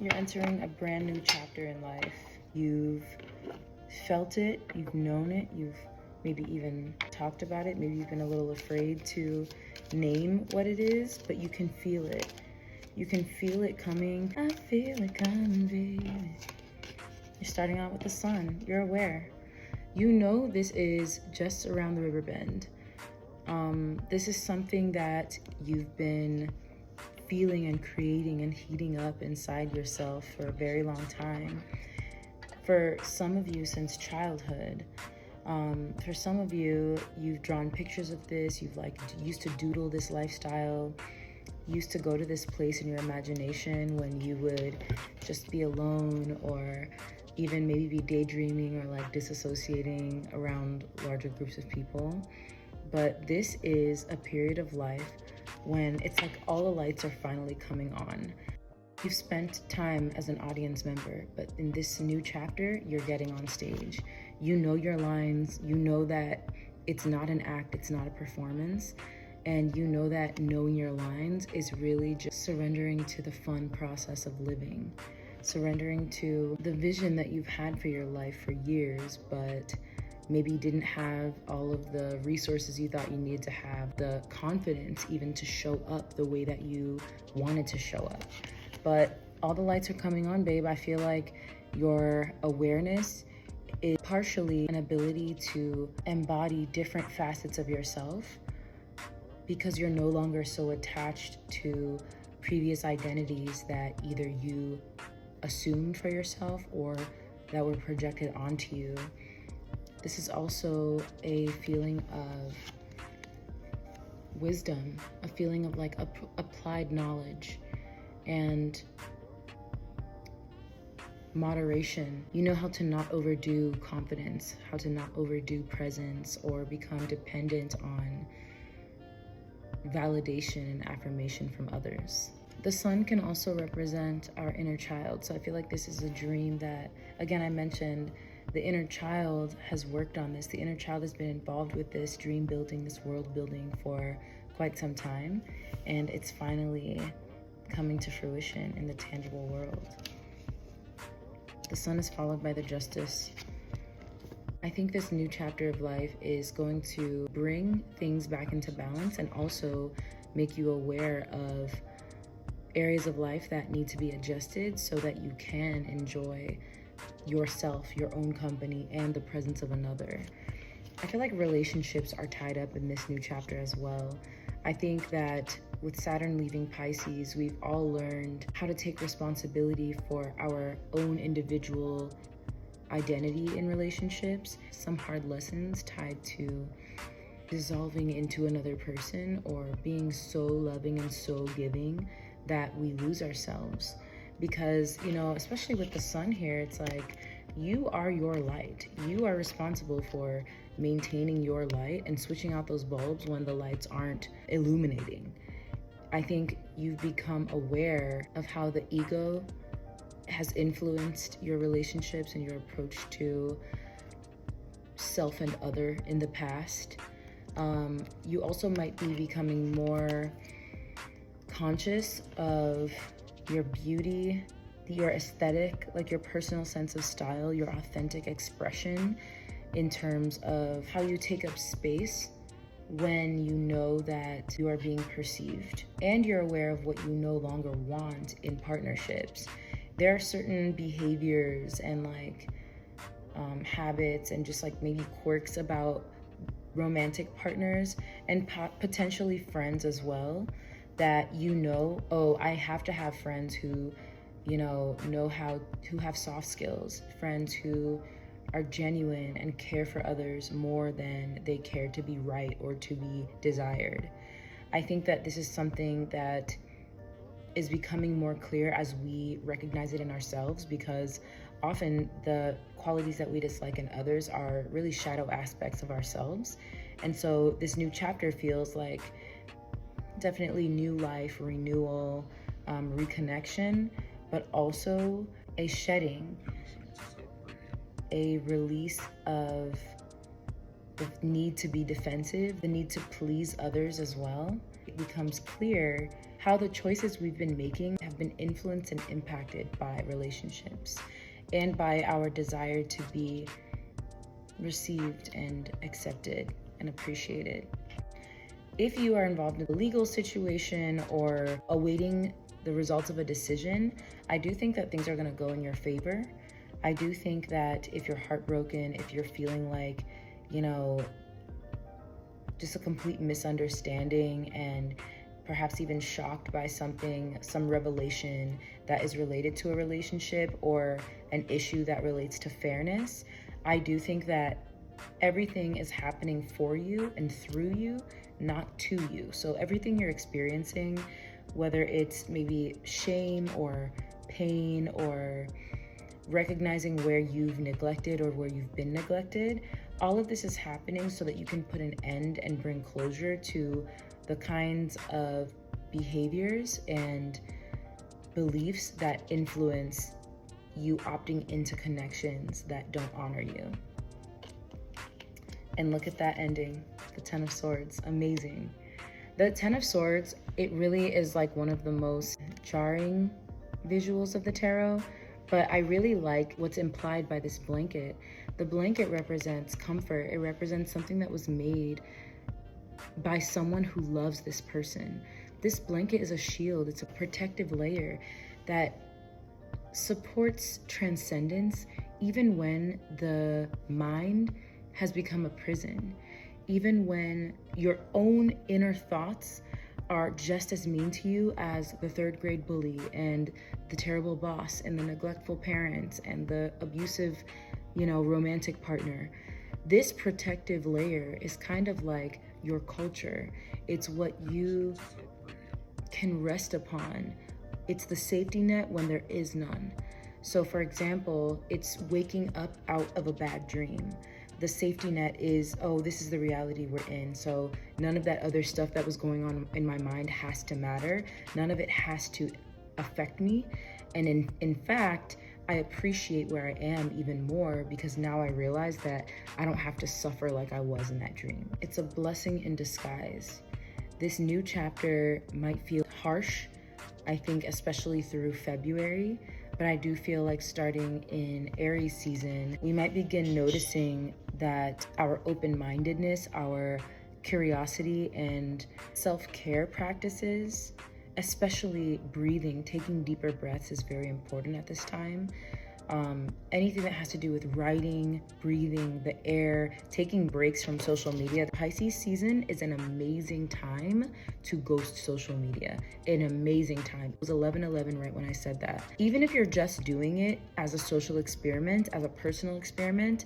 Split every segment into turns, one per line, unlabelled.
You're entering a brand new chapter in life. You've felt it, you've known it, you've maybe even talked about it, maybe you've been a little afraid to name what it is, but you can feel it. You can feel it coming. I feel it coming, baby. You're starting out with the sun. You're aware. You know this is just around the river bend. This is something that you've been feeling and creating and heating up inside yourself for a very long time. For some of you, since childhood. For some of you, you've drawn pictures of this. You've used to doodle this lifestyle. Used to go to this place in your imagination when you would just be alone, or even maybe be daydreaming or like disassociating around larger groups of people. But this is a period of life when it's like all the lights are finally coming on. You've spent time as an audience member, but in this new chapter, you're getting on stage. You know your lines, you know that it's not an act, it's not a performance, and you know that knowing your lines is really just surrendering to the fun process of living, surrendering to the vision that you've had for your life for years, but maybe didn't have all of the resources you thought you needed to have, the confidence even to show up the way that you wanted to show up. But all the lights are coming on, babe. I feel like your awareness is partially an ability to embody different facets of yourself because you're no longer so attached to previous identities that either you assumed for yourself or that were projected onto you. This is also a feeling of wisdom, a feeling of like applied knowledge and moderation. You know how to not overdo confidence, how to not overdo presence or become dependent on validation and affirmation from others. The sun can also represent our inner child. So I feel like this is a dream that, again, I mentioned the inner child has worked on this. The inner child has been involved with this dream building, this world building for quite some time. And it's finally coming to fruition in the tangible world. The sun is followed by the justice. I think this new chapter of life is going to bring things back into balance and also make you aware of areas of life that need to be adjusted so that you can enjoy yourself, your own company, and the presence of another. I feel like relationships are tied up in this new chapter as well. I think that with Saturn leaving Pisces, we've all learned how to take responsibility for our own individual identity in relationships. Some hard lessons tied to dissolving into another person or being so loving and so giving that we lose ourselves. Because, you know, especially with the sun here, it's like you are your light. You are responsible for maintaining your light and switching out those bulbs when the lights aren't illuminating. I think you've become aware of how the ego has influenced your relationships and your approach to self and other in the past. You also might be becoming more conscious of your beauty, your aesthetic, like your personal sense of style, your authentic expression in terms of how you take up space when you know that you are being perceived, and you're aware of what you no longer want in partnerships. There are certain behaviors and habits and just like maybe quirks about romantic partners and potentially friends as well that oh, I have to have friends who who have soft skills, friends who are genuine and care for others more than they care to be right or to be desired. I think that this is something that is becoming more clear as we recognize it in ourselves, because often the qualities that we dislike in others are really shadow aspects of ourselves. And so this new chapter feels like definitely new life, renewal, reconnection, but also a shedding, a release of the need to be defensive, the need to please others as well. it becomes clear how the choices we've been making have been influenced and impacted by relationships and by our desire to be received and accepted and appreciated. If you are involved in a legal situation or awaiting the results of a decision, I do think that things are going to go in your favor. I do think that if you're heartbroken, if you're feeling like, just a complete misunderstanding and perhaps even shocked by something, some revelation that is related to a relationship or an issue that relates to fairness, I do think that everything is happening for you and through you, not to you. So everything you're experiencing, whether it's maybe shame or pain or recognizing where you've neglected or where you've been neglected, all of this is happening so that you can put an end and bring closure to the kinds of behaviors and beliefs that influence you opting into connections that don't honor you. And look at that ending, the 10 of Swords, amazing. The 10 of Swords, it really is like one of the most jarring visuals of the tarot, but I really like what's implied by this blanket. The blanket represents comfort. It represents something that was made by someone who loves this person. This blanket is a shield. It's a protective layer that supports transcendence even when the mind has become a prison, even when your own inner thoughts are just as mean to you as the third grade bully and the terrible boss and the neglectful parents and the abusive, romantic partner. This protective layer is kind of like your culture. It's what you can rest upon. It's the safety net when there is none. So for example, it's waking up out of a bad dream. The safety net is, this is the reality we're in. So none of that other stuff that was going on in my mind has to matter. None of it has to affect me. And in fact, I appreciate where I am even more because now I realize that I don't have to suffer like I was in that dream. It's a blessing in disguise. This new chapter might feel harsh, I think, especially through February, but I do feel like starting in Aries season, we might begin noticing that our open-mindedness, our curiosity and self-care practices, especially breathing, taking deeper breaths is very important at this time. Anything that has to do with writing, breathing, the air, taking breaks from social media. Pisces season is an amazing time to ghost social media. An amazing time. It was 11/11 right when I said that. Even if you're just doing it as a social experiment, as a personal experiment,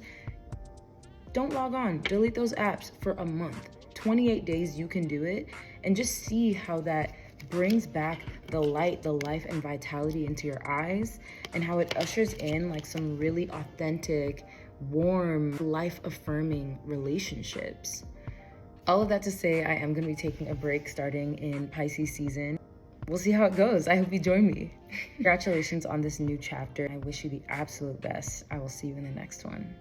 don't log on. Delete those apps for a month. 28 days you can do it and just see how that brings back the light, the life and vitality into your eyes and how it ushers in like some really authentic, warm, life-affirming relationships. All of that to say, I am going to be taking a break starting in Pisces season. We'll see how it goes. I hope you join me. Congratulations on this new chapter. I wish you the absolute best. I will see you in the next one.